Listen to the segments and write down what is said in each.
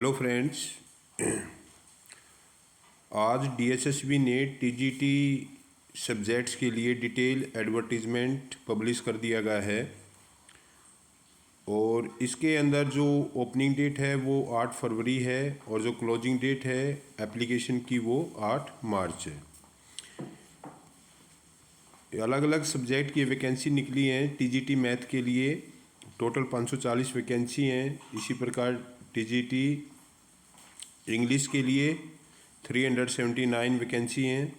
Hello friends. आज DSSB ने TGT subjects के लिए डिटेल एडवर्टीज़मेंट पब्लिश कर दिया गया है और इसके अंदर जो ओपनिंग डेट है वो 8 फरवरी है और जो क्लोजिंग डेट है एप्लीकेशन की वो 8 मार्च है। अलग अलग सब्जेक्ट की वैकेंसी निकली हैं। टीजीटी मैथ के लिए टोटल 540 वैकेंसी हैं। इसी प्रकार टीजीटी इंग्लिश के लिए 379 वैकेंसी हैं।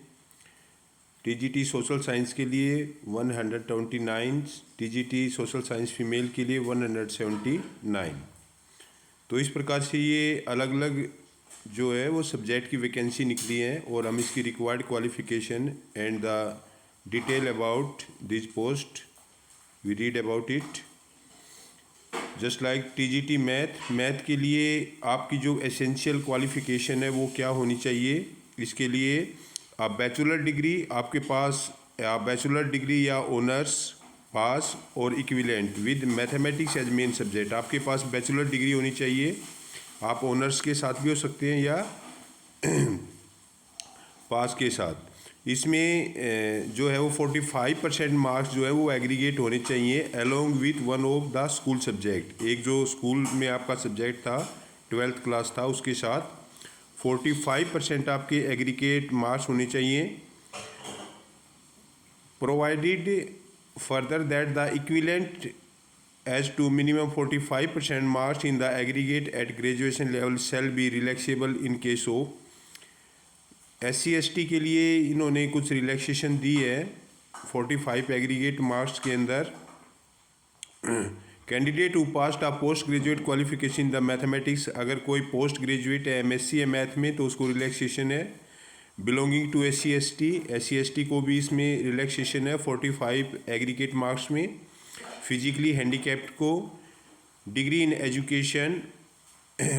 टीजीटी सोशल साइंस के लिए 129, टीजीटी सोशल साइंस फीमेल के लिए 179। तो इस प्रकार से ये अलग अलग जो है वो सब्जेक्ट की वैकेंसी निकली है और हम इसकी required qualification and the detail about this post we read about it. Just like TGT math के लिए आपकी जो एसेंशियल क्वालिफिकेशन है वो क्या होनी चाहिए। इसके लिए आप बैचलर डिग्री आपके पास बैचलर डिग्री या ऑनर्स पास और equivalent with mathematics as main subject आपके पास बैचलर डिग्री होनी चाहिए। आप ऑनर्स के साथ भी हो सकते हैं या पास के साथ। इसमें जो है वो 45% मार्क्स जो है वो एग्रीगेट होने चाहिए along with one of the school subject. एक जो स्कूल में आपका सब्जेक्ट था 12th क्लास था उसके साथ 45% आपके एग्रीगेट मार्क्स होने चाहिए। Provided further that the equivalent as to minimum 45% marks in the aggregate at graduation level shall be relaxable in case of SC/ST के लिए इन्होंने कुछ रिलैक्सेशन दी है 45 एग्रीगेट मार्क्स के अंदर। Candidate who passed a post graduate qualification in the mathematics, अगर कोई post graduate है एमएससी है मैथ में तो उसको रिलैक्सेशन है। बिलोंगिंग टू SC/ST को भी इसमें रिलैक्सेशन है 45 एग्रीगेट मार्क्स में। फिजिकली हैंडीकैप्ड को डिग्री इन एजुकेशन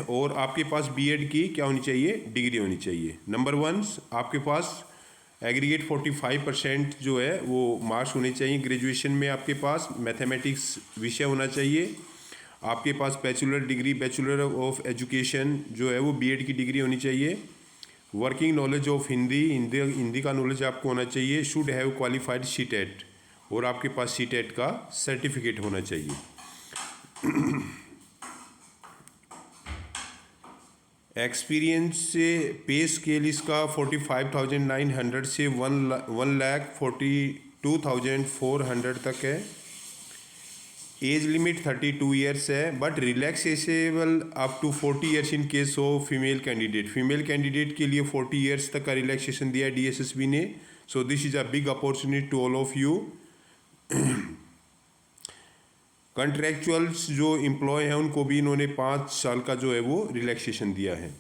और आपके पास बीएड की क्या होनी चाहिए, डिग्री होनी चाहिए। नंबर 1 आपके पास एग्रीगेट 45% जो है वो मार्क्स होने चाहिए। ग्रेजुएशन में आपके पास मैथमेटिक्स विषय होना चाहिए। आपके पास बैचलर ऑफ एजुकेशन जो है वो बीएड की डिग्री होनी चाहिए। वर्किंग नॉलेज ऑफ हिंदी का नॉलेज आपको होना चाहिए। शुड हैव क्वालिफाइड सीटेट और आपके पास सीटेट का सर्टिफिकेट होना चाहिए। एक्सपीरियंस से पे स्केल इसका 45,900 से 1,42,400 तक है। एज लिमिट 32 ईयर्स है but relaxable up to 40 years in case of female candidate. Female candidate के लिए 40 ईयर्स तक का रिलैक्सेशन दिया है डीएसएसबी ने। So this is a big opportunity to all of you. Contractuals जो एम्प्लॉय हैं उनको भी इन्होंने 5 साल का जो है वो रिलैक्सेशन दिया है।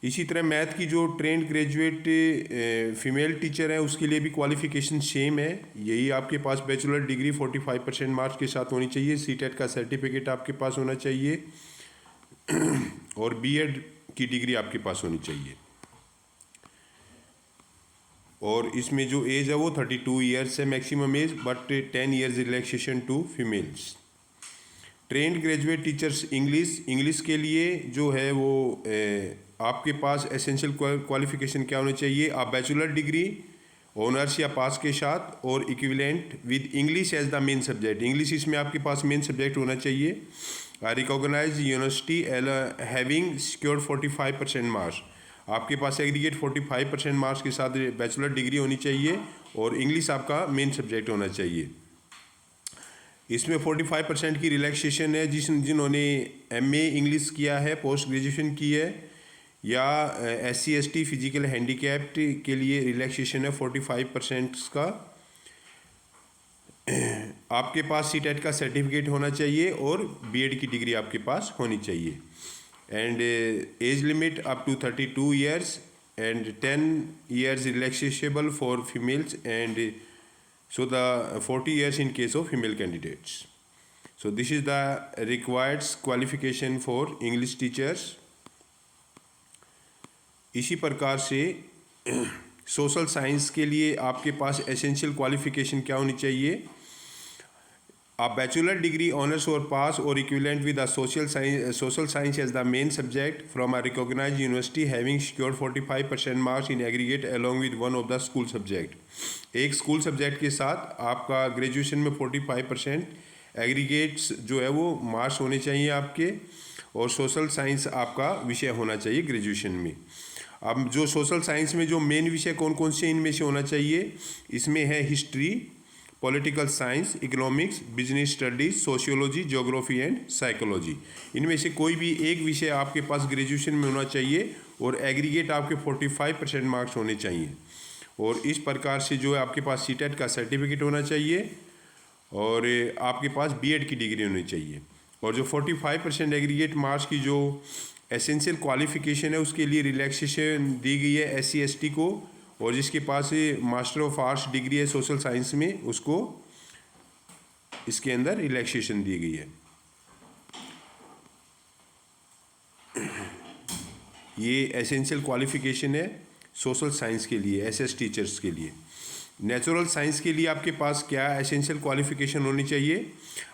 इसी तरह मैथ की जो ट्रेंड ग्रेजुएट फीमेल टीचर है उसके लिए भी क्वालिफिकेशन सेम है। यही आपके पास बैचलर डिग्री 45% मार्क्स के साथ होनी चाहिए। सीटेट का सर्टिफिकेट आपके पास होना चाहिए और बीएड की डिग्री आपके पास होनी चाहिए। और इसमें जो एज है वो 32 ईयर्स है maximum age but 10 years relaxation to females. Trained graduate teachers English के लिए जो है वो आपके पास एसेंशियल क्वालिफिकेशन क्या होनी चाहिए। आप बैचलर डिग्री ऑनर्स या पास के साथ और equivalent with English as the main subject. English इसमें आपके पास मेन सब्जेक्ट होना चाहिए। Recognise university having secured 45% marks. आपके पास एग्रीगेट 45% मार्क्स के साथ बैचलर डिग्री होनी चाहिए और इंग्लिश आपका मेन सब्जेक्ट होना चाहिए। इसमें 45% की रिलैक्सेशन है जिन्होंने एमए इंग्लिश किया है, पोस्ट ग्रेजुएशन की है या SC/ST फिजिकल हैंडीकैप्ड के लिए रिलैक्सेशन है 45% का। आपके पास सीटेट का सर्टिफिकेट होना चाहिए और बीएड की डिग्री आपके पास होनी चाहिए। And age limit up to 32 years and 10 years relaxable for females and so the 40 years in case of female candidates. So this is the required qualification for English teachers. इसी प्रकार से social science के लिए आपके पास essential qualification क्या होनी चाहिए। A bachelor degree honors or pass or equivalent with a social science as the main subject from a recognized university having secured 45% marks in aggregate along with one of the school subject. एक school subject के साथ आपका graduation में 45% aggregates जो है वो marks होने चाहिए आपके, और सोशल साइंस आपका विषय होना चाहिए ग्रेजुएशन में। अब जो सोशल साइंस में जो मेन विषय कौन कौन से इनमें से होना चाहिए, इसमें है history, political science, economics, business studies, sociology, geography and psychology. इनमें से कोई भी एक विषय आपके पास ग्रेजुएशन में होना चाहिए और एग्रीगेट आपके 45% मार्क्स होने चाहिए। और इस प्रकार से जो है आपके पास सीटेट का सर्टिफिकेट होना चाहिए और आपके पास बीएड की डिग्री होनी चाहिए। और जो 45% एग्रीगेट मार्क्स की जो एसेंशियल क्वालिफिकेशन है उसके लिए रिलैक्सेशन दी गई है SC ST को, और जिसके पास मास्टर ऑफ आर्ट्स डिग्री है सोशल साइंस में उसको इसके अंदर रिलैक्सेशन दी गई है। ये एसेंशियल क्वालिफिकेशन है सोशल साइंस के लिए, SS टीचर्स के लिए। नेचुरल साइंस के लिए आपके पास क्या एसेंशियल क्वालिफिकेशन होनी चाहिए,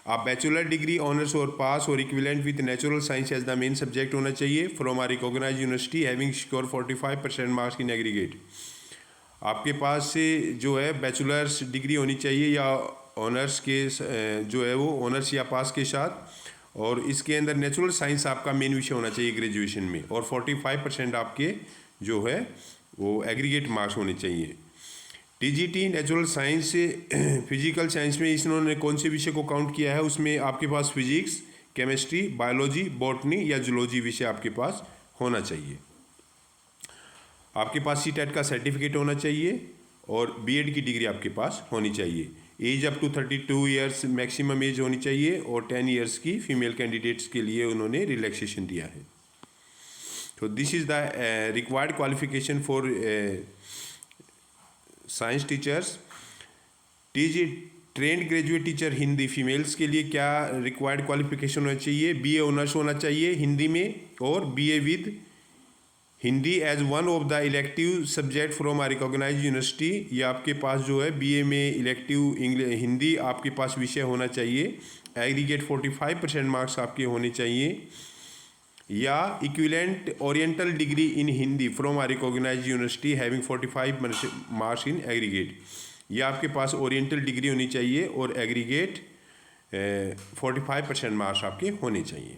आप बैचलर डिग्री ऑनर्स और पास और equivalent with natural science as the main subject होना चाहिए from a recognised university having score 45% marks in aggregate. आपके पास से जो है बैचलर्स डिग्री होनी चाहिए या ऑनर्स के जो है वो ऑनर्स या पास के साथ, और इसके अंदर नेचुरल साइंस आपका मेन विषय होना चाहिए ग्रेजुएशन में, और 45% आपके जो है वो एग्रीगेट मार्क्स होने चाहिए। TGT natural science physical science में इन्होंने कौन से विषय को काउंट किया है, उसमें आपके पास फिजिक्स, केमिस्ट्री, बायोलॉजी, बॉटनी या जूलॉजी विषय आपके पास होना चाहिए। आपके पास CTET का सर्टिफिकेट होना चाहिए और BEd की डिग्री आपके पास होनी चाहिए। Age up to 32 years maximum age होनी चाहिए, और 10 ईयर्स की फीमेल कैंडिडेट्स के लिए उन्होंने रिलैक्सेशन दिया है। तो this is the required qualification for science teachers. Trained graduate teacher Hindi females के लिए क्या रिक्वायर्ड क्वालिफिकेशन होना चाहिए, BA ऑनर्स होना चाहिए हिंदी में, और BA with Hindi as one of the elective subject from a recognised university. ये आपके पास जो है BA में इलेक्टिव हिंदी आपके पास विषय होना चाहिए। एग्रीगेट 45% मार्क्स आपके होने चाहिए, या equivalent oriental degree in Hindi from a recognised university having 45 marks in aggregate. ये आपके पास ओरिएंटल डिग्री होनी चाहिए और एग्रीगेट 45% मार्क्स आपके होने चाहिए।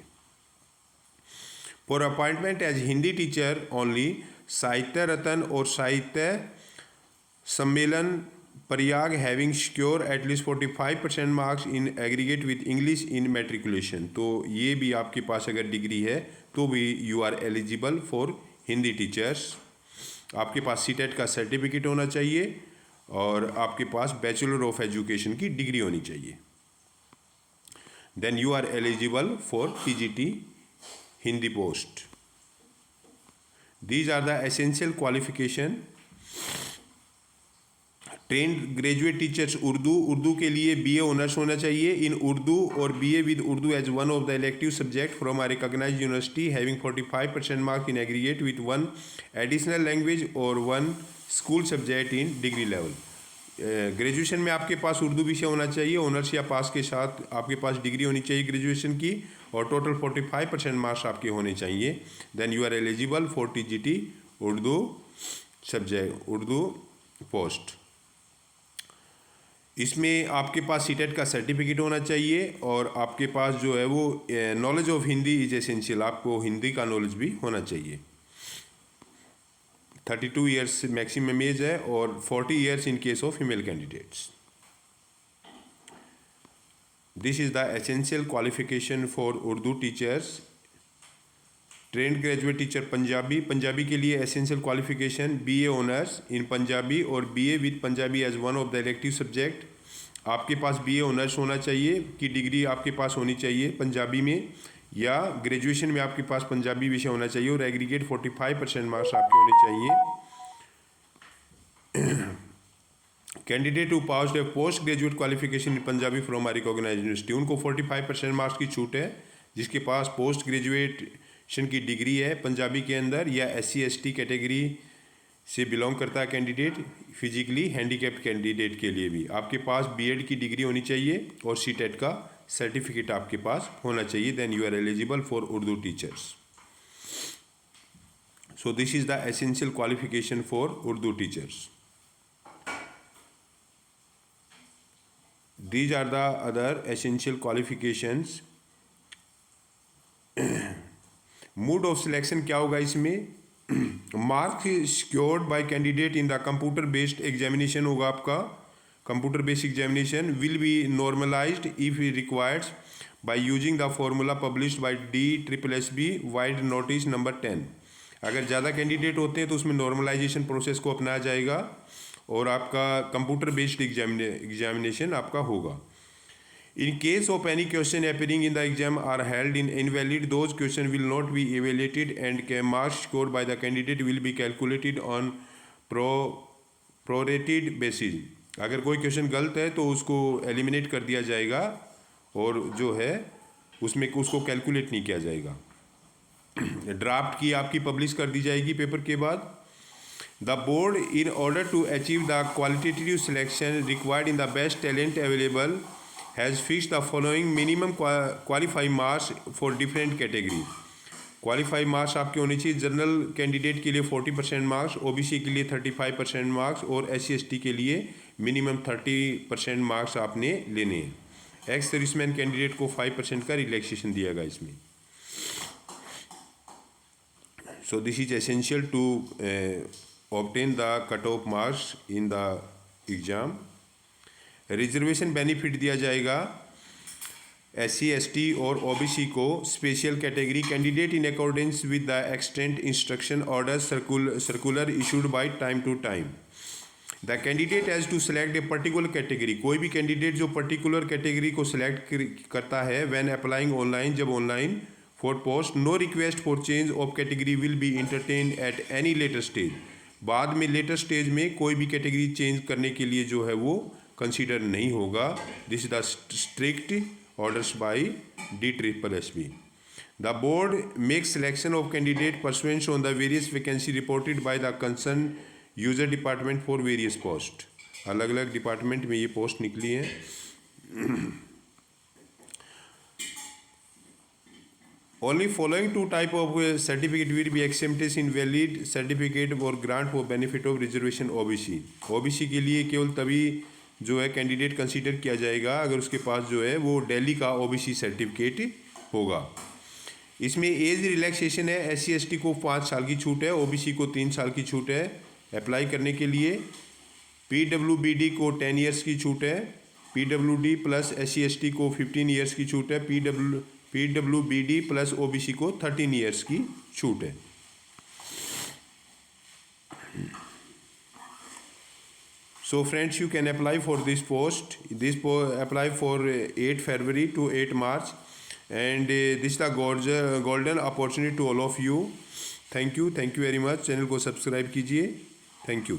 For appointment as Hindi teacher only, Sahitya Ratna और Sahitya Sammelan Prayag having secure at least 45% marks in aggregate with English in matriculation. तो ये भी आपके पास अगर डिग्री है तो भी you are eligible for Hindi teachers. आपके पास CTET का सर्टिफिकेट होना चाहिए और आपके पास बैचलर ऑफ एजुकेशन की डिग्री होनी चाहिए। Then you are eligible for TGT Hindi post. These are the essential qualification. Trained graduate teachers Urdu के लिए BA ऑनर्स होना चाहिए इन उर्दू और BA with Urdu as one of the elective subject from a recognised university having 45% marks in aggregate with one additional language और one school subject in degree level. Graduation में आपके पास उर्दू विषय होना चाहिए, ऑनर्स या पास के साथ आपके पास डिग्री होनी चाहिए ग्रेजुएशन की, और टोटल 45% मार्क्स आपके होने चाहिए। Then you are eligible for TGT Urdu subject, Urdu post. इसमें आपके पास CTET का सर्टिफिकेट होना चाहिए और आपके पास जो है वो knowledge of Hindi is essential, आपको हिंदी का नॉलेज भी होना चाहिए। 32 ईयर्स मैक्सिमम एज है और 40 years in case of female candidates. This is the essential qualification for Urdu teachers. Trained graduate teacher Punjabi के लिए essential qualification BA honours in Punjabi और BA with Punjabi as one of the elective subject. आपके पास BA honours होना चाहिए कि degree आपके पास होनी चाहिए पंजाबी में, या ग्रेजुएशन में आपके पास पंजाबी विषय होना चाहिए और एग्रीगेट 45% मार्क्स आपके होने चाहिए। Candidate who passed a post graduate qualification in Punjabi from a recognised university, उनको 45% मार्क्स की छूट है। जिसके पास पोस्ट ग्रेजुएशन की डिग्री है पंजाबी के अंदर, या SC ST कैटेगरी से बिलोंग करता है कैंडिडेट, फिजिकली हैंडीकैप्ड कैंडिडेट के लिए भी आपके पास बीएड की डिग्री होनी चाहिए और सीटेट का सर्टिफिकेट आपके पास होना चाहिए, then you are eligible for Urdu teachers. So this is the essential qualification for Urdu teachers. These are the other essential qualifications. Mode of selection क्या होगा इसमें? Marks secured by candidate in the computer based examination होगा आपका. Computer based examination will be normalized if required by using the formula published by DSSB Wide Notice number 10. अगर ज़्यादा candidate होते हैं तो उसमें नॉर्मलाइजेशन प्रोसेस को अपनाया जाएगा और आपका कंप्यूटर बेस्ड एग्जामिनेशन आपका होगा. In case of any question appearing in the exam are held in invalid, those question will not be evaluated and के marks scored by the candidate will be calculated on prorated basis. अगर कोई question गलत है तो उसको eliminate कर दिया जाएगा और जो है उसमें उसको कैलकुलेट नहीं किया जाएगा. ड्राफ्ट की आपकी पब्लिश कर दी जाएगी पेपर के बाद. The board in order to achieve the qualitative selection required in the best talent available has fixed the following minimum qualifying marks for different category. Qualified marks आपके होने चाहिए. जनरल कैंडिडेट के लिए 40% marks, OBC के लिए 35% marks और SC/ST के लिए मिनिमम 30% मार्क्स आपने लेने हैं. एक्स सर्विसमैन कैंडिडेट को 5% का रिलैक्सेशन दिया गया इसमें. So this is essential to obtain the cut-off marks in the exam. Reservation benefit दिया जाएगा SC/ST और OBC को. Special category candidate in accordance with the extent instruction order circular issued by time to time. The candidate has to select a particular category. कोई भी candidate जो particular category को select करता है व्हेन अप्लाइंग ऑनलाइन, जब online for post, no request for change of category will be entertain at any later stage. बाद में later stage में कोई भी कैटेगरी चेंज करने के लिए जो है वो कंसीडर नहीं होगा. This is the strict orders by DSSB. The board makes selection of candidate pursuant on the various vacancy reported by the concern user department for various post. अलग अलग डिपार्टमेंट में ये पोस्ट निकली हैं. Only following two type of certificate will be accepted in valid certificate or grant for benefit of reservation OBC. OBC के लिए केवल तभी जो है कैंडिडेट कंसीडर किया जाएगा अगर उसके पास जो है वो दिल्ली का OBC सर्टिफिकेट होगा. इसमें एज रिलैक्सेशन है. SC/ST को 5 साल की छूट है, OBC को 3 साल की छूट है अप्लाई करने के लिए. PWBD को 10 ईयर्स की छूट है. PWD प्लस SC/ST को 15 ईयर्स की छूट है. PWBD प्लस OBC को 13 ईयर्स की छूट है. So friends, you can apply for this post. Apply for 8 February to 8 March, and this is the golden opportunity to all of you. Thank you very much. Channel को subscribe कीजिए. Thank you.